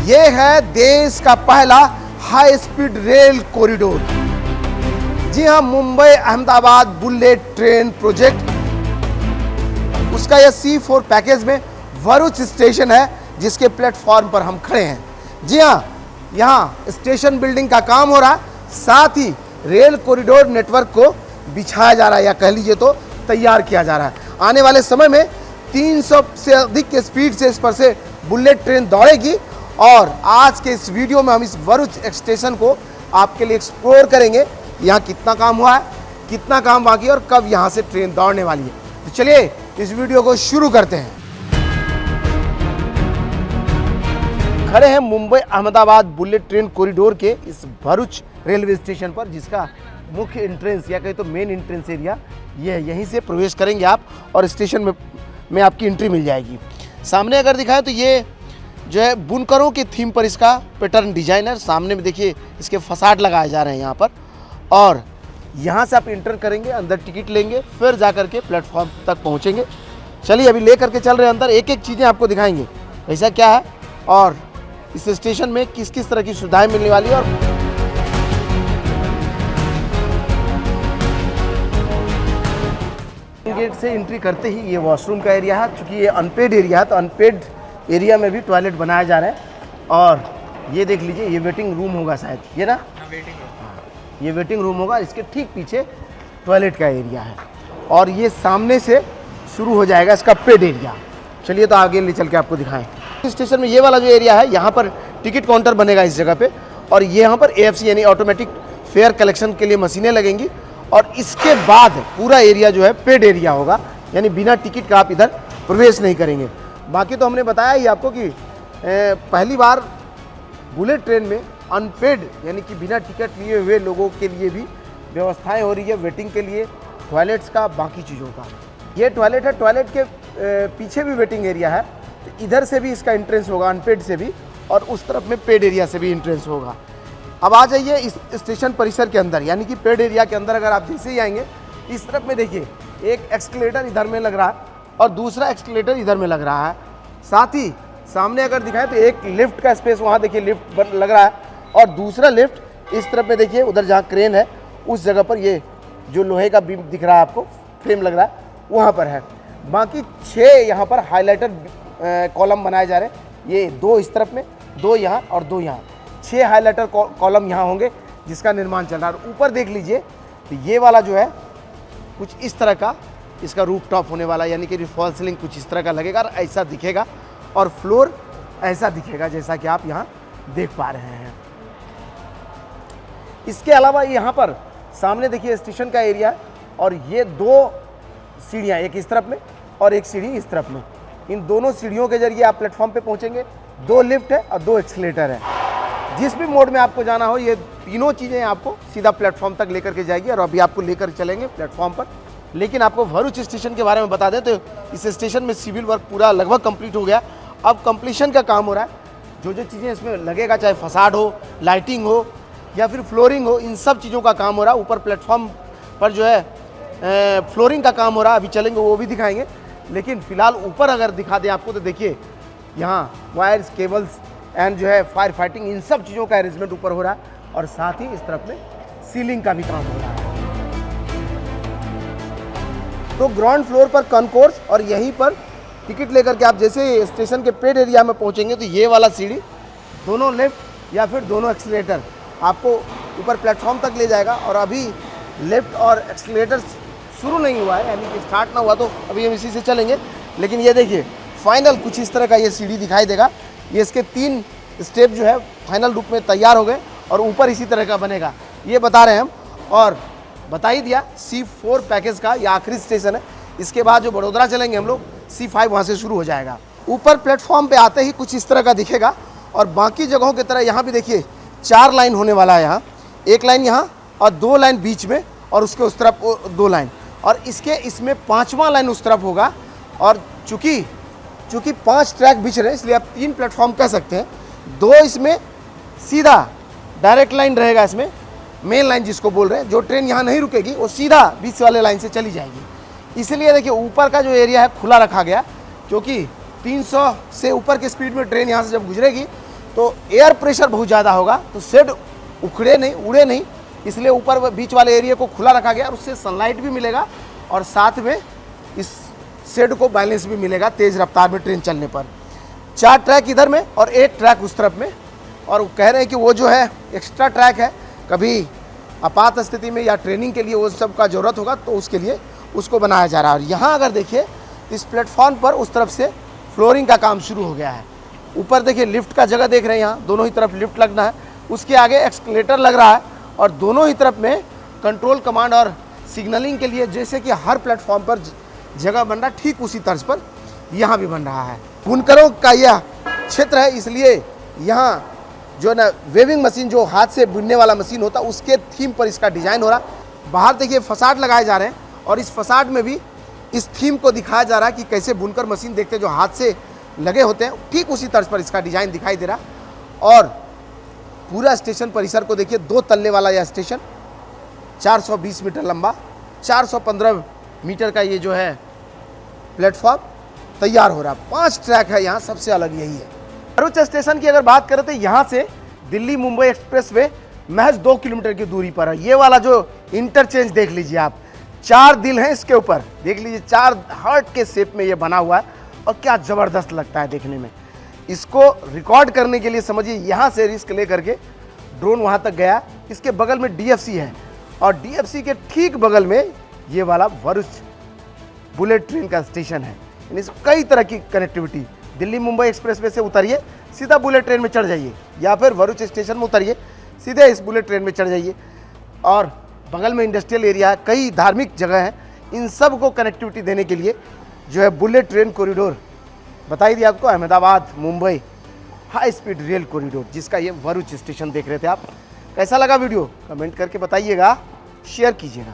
ये है देश का पहला हाई स्पीड रेल कॉरिडोर। जी हां, Mumbai Ahmedabad bullet train project, उसका यह C4 पैकेज में भरूच स्टेशन है जिसके प्लेटफॉर्म पर हम खड़े हैं। जी हां, यहां स्टेशन बिल्डिंग का काम हो रहा है, साथ ही रेल कॉरिडोर नेटवर्क को बिछाया जा रहा है या कह लीजिए तो तैयार किया जा रहा है। आने वाले समय में 300 से अधिक के स्पीड से इस पर से बुलेट ट्रेन दौड़ेगी और आज के इस वीडियो में हम इस भरूच स्टेशन को आपके लिए एक्सप्लोर करेंगे। यहाँ कितना काम हुआ है, कितना काम बाकी है और कब यहाँ से ट्रेन दौड़ने वाली है। तो चलिए इस वीडियो को शुरू करते हैं। खड़े हैं Mumbai Ahmedabad bullet train corridor के इस भरूच रेलवे स्टेशन पर, जिसका मुख्य एंट्रेंस या कहीं तो मेन एंट्रेंस एरिया ये है। यहीं से प्रवेश करेंगे आप और स्टेशन में आपकी एंट्री मिल जाएगी। सामने अगर दिखाएं तो ये जो है बुनकरों के थीम पर इसका पैटर्न डिजाइन है। सामने में देखिए इसके फसाड लगाए जा रहे हैं यहाँ पर, और यहाँ से आप इंटर करेंगे, अंदर टिकट लेंगे, फिर जा करके प्लेटफॉर्म तक पहुँचेंगे। चलिए अभी ले करके चल रहे हैं अंदर, एक एक चीज़ें आपको दिखाएंगे ऐसा क्या है और इस स्टेशन में किस किस तरह की सुविधाएं मिलने वाली है। और गेट से एंट्री करते ही ये वॉशरूम का एरिया है। चूँकि ये अनपेड एरिया है तो अनपेड एरिया में भी टॉयलेट बनाया जा रहा है। और ये देख लीजिए, ये वेटिंग रूम होगा शायद, ये ना ये वेटिंग रूम होगा। इसके ठीक पीछे टॉयलेट का एरिया है और ये सामने से शुरू हो जाएगा इसका पेड एरिया। चलिए तो आगे ले चल के आपको दिखाएं। स्टेशन में ये वाला जो एरिया है, यहाँ पर टिकट काउंटर बनेगा इस जगह पे, और ये यहाँ पर AFC यानी ऑटोमेटिक फेयर कलेक्शन के लिए मशीनें लगेंगी। और इसके बाद पूरा एरिया जो है पेड एरिया होगा, यानी बिना टिकट का आप इधर प्रवेश नहीं करेंगे। बाकी तो हमने बताया ही आपको कि पहली बार बुलेट ट्रेन में अनपेड यानी कि बिना टिकट लिए हुए लोगों के लिए भी व्यवस्थाएं हो रही है, वेटिंग के लिए, टॉयलेट्स का, बाकी चीज़ों का। ये टॉयलेट है, टॉयलेट के पीछे भी वेटिंग एरिया है, तो इधर से भी इसका एंट्रेंस होगा अनपेड से भी, और उस तरफ में पेड एरिया से भी एंट्रेंस होगा। अब आ जाइए इस स्टेशन परिसर के अंदर, यानी कि पेड एरिया के अंदर अगर आप जैसे ही आएंगे, इस तरफ में देखिए एक एक्सकलेटर इधर में लग रहा है और दूसरा एक्सकलेटर इधर में लग रहा है। साथ ही सामने अगर दिखाएं तो एक लिफ्ट का स्पेस वहाँ देखिए लिफ्ट लग रहा है, और दूसरा लिफ्ट इस तरफ में देखिए उधर जहाँ क्रेन है उस जगह पर ये जो लोहे का बीम दिख रहा है आपको, फ्रेम लग रहा है, वहाँ पर है। बाकी 6 यहाँ पर हाईलाइटर कॉलम बनाए जा रहे हैं, ये 2 इस तरफ में, 2 यहाँ और 2 यहाँ, 6 हाईलाइटर कॉलम यहाँ होंगे जिसका निर्माण चल रहा है। और ऊपर देख लीजिए तो ये वाला जो है कुछ इस तरह का इसका रूफ टॉप होने वाला, यानी कि फॉल सीलिंग कुछ इस तरह का लगेगा और ऐसा दिखेगा, और फ्लोर ऐसा दिखेगा जैसा कि आप यहाँ देख पा रहे हैं। इसके अलावा यहाँ पर सामने देखिए स्टेशन का एरिया है, और ये 2 सीढ़ियाँ, एक इस तरफ में और एक सीढ़ी इस तरफ में। इन दोनों सीढ़ियों के जरिए आप प्लेटफॉर्म पे पहुँचेंगे। 2 लिफ्ट है और 2 एक्सीलेटर है। जिस भी मोड में आपको जाना हो, ये तीनों चीज़ें आपको सीधा प्लेटफॉर्म तक लेकर के जाएगी, और अभी आपको लेकर चलेंगे प्लेटफॉर्म पर। लेकिन आपको भरूच स्टेशन के बारे में बता दें तो इस स्टेशन में सिविल वर्क पूरा लगभग कंप्लीट हो गया। अब कंप्लीशन का काम हो रहा है। जो जो चीज़ें इसमें लगेगा, चाहे फसाड हो, लाइटिंग हो या फिर फ्लोरिंग हो, इन सब चीज़ों का काम हो रहा है। ऊपर प्लेटफॉर्म पर जो है फ्लोरिंग का काम हो रहा है, अभी चलेंगे वो भी दिखाएंगे। लेकिन फिलहाल ऊपर अगर दिखा दें आपको तो देखिए यहाँ वायर्स, केबल्स एंड जो है फायर फाइटिंग, इन सब चीज़ों का अरेंजमेंट ऊपर हो रहा है, और साथ ही इस तरफ में सीलिंग का भी काम हो रहा है। तो ग्राउंड फ्लोर पर कॉन्कोर्स, और यहीं पर टिकट लेकर के आप जैसे स्टेशन के पेड एरिया में पहुंचेंगे तो ये वाला सीढ़ी, दोनों लेफ्ट या फिर दोनों एक्सीलेटर आपको ऊपर प्लेटफॉर्म तक ले जाएगा। और अभी लेफ्ट और एक्सीलेटर शुरू नहीं हुआ है, यानी कि स्टार्ट ना हुआ, तो अभी हम इसी से चलेंगे। लेकिन ये देखिए फाइनल कुछ इस तरह का ये सीढ़ी दिखाई देगा। ये इसके 3 स्टेप जो है फाइनल रूप में तैयार हो गए, और ऊपर इसी तरह का बनेगा, ये बता रहे हैं हम। और बता ही दिया C4 पैकेज का ये आखिरी स्टेशन है। इसके बाद जो बड़ोदरा चलेंगे हम लोग, C5 वहाँ से शुरू हो जाएगा। ऊपर प्लेटफॉर्म पे आते ही कुछ इस तरह का दिखेगा, और बाकी जगहों की तरह यहाँ भी देखिए 4 लाइन होने वाला है। यहाँ 1 लाइन यहाँ और 2 लाइन बीच में, और उसके उस तरफ 2 लाइन, और इसमें 5वां लाइन उस तरफ होगा। और चूँकि 5 ट्रैक बिछ रहे हैं, इसलिए आप 3 प्लेटफॉर्म कह सकते हैं। 2 इसमें सीधा डायरेक्ट लाइन रहेगा, इसमें मेन लाइन जिसको बोल रहे हैं। जो ट्रेन यहाँ नहीं रुकेगी वो सीधा बीच वाले लाइन से चली जाएगी। इसलिए देखिए ऊपर का जो एरिया है खुला रखा गया, क्योंकि 300 से ऊपर के स्पीड में ट्रेन यहाँ से जब गुजरेगी तो एयर प्रेशर बहुत ज़्यादा होगा, तो शेड उखड़े नहीं, उड़े नहीं, इसलिए ऊपर बीच वाले एरिया को खुला रखा गया और उससे सनलाइट भी मिलेगा और साथ में इस शेड को बैलेंस भी मिलेगा तेज़ रफ्तार में ट्रेन चलने पर। 4 ट्रैक इधर में और 1 ट्रैक उस तरफ में, और वो कह रहे हैं कि वो जो है एक्स्ट्रा ट्रैक है, कभी आपात स्थिति में या ट्रेनिंग के लिए वो सब का ज़रूरत होगा तो उसके लिए उसको बनाया जा रहा है। और यहाँ अगर देखिए इस प्लेटफॉर्म पर उस तरफ से फ्लोरिंग का काम शुरू हो गया है। ऊपर देखिए लिफ्ट का जगह देख रहे हैं, यहाँ दोनों ही तरफ लिफ्ट लगना है, उसके आगे एक्सकलेटर लग रहा है और दोनों ही तरफ में कंट्रोल कमांड और सिग्नलिंग के लिए जैसे कि हर प्लेटफॉर्म पर जगह बन रहा है, ठीक उसी तर्ज पर यहाँ भी बन रहा है। बुनकरों का यह क्षेत्र है, इसलिए यहाँ जो ना वेविंग मशीन, जो हाथ से बुनने वाला मशीन होता है, उसके थीम पर इसका डिज़ाइन हो रहा है। बाहर देखिए फसाड लगाए जा रहे हैं और इस फसाड में भी इस थीम को दिखाया जा रहा है कि कैसे बुनकर मशीन देखते हैं जो हाथ से लगे होते हैं, ठीक उसी तर्ज पर इसका डिज़ाइन दिखाई दे रहा है। और पूरा स्टेशन परिसर को देखिए, 2 तल्ले वाला यह स्टेशन, 420 मीटर लंबा, 415 मीटर का ये जो है प्लेटफॉर्म तैयार हो रहा है। 5 ट्रैक है यहाँ, सबसे अलग यही है। भरूच स्टेशन की अगर बात करें तो यहाँ से दिल्ली मुंबई एक्सप्रेसवे महज 2 किलोमीटर की दूरी पर है। ये वाला जो इंटरचेंज देख लीजिए आप, 4 दिल हैं इसके ऊपर, देख लीजिए 4 हार्ट के शेप में ये बना हुआ है और क्या ज़बरदस्त लगता है देखने में। इसको रिकॉर्ड करने के लिए समझिए यहाँ से रिस्क ले करके ड्रोन वहाँ तक गया। इसके बगल में DFC है और DFC के ठीक बगल में ये वाला भरूच बुलेट ट्रेन का स्टेशन है। यानी कई तरह की कनेक्टिविटी, दिल्ली मुंबई एक्सप्रेसवे से उतरिए सीधा बुलेट ट्रेन में चढ़ जाइए, या फिर भरूच स्टेशन में उतरिए सीधे इस बुलेट ट्रेन में चढ़ जाइए। और बगल में इंडस्ट्रियल एरिया है, कई धार्मिक जगह हैं, इन सब को कनेक्टिविटी देने के लिए जो है बुलेट ट्रेन कॉरिडोर बताई दिया आपको, Ahmedabad Mumbai high speed rail corridor, जिसका ये भरूच स्टेशन देख रहे थे आप। कैसा लगा वीडियो कमेंट करके बताइएगा, शेयर कीजिएगा।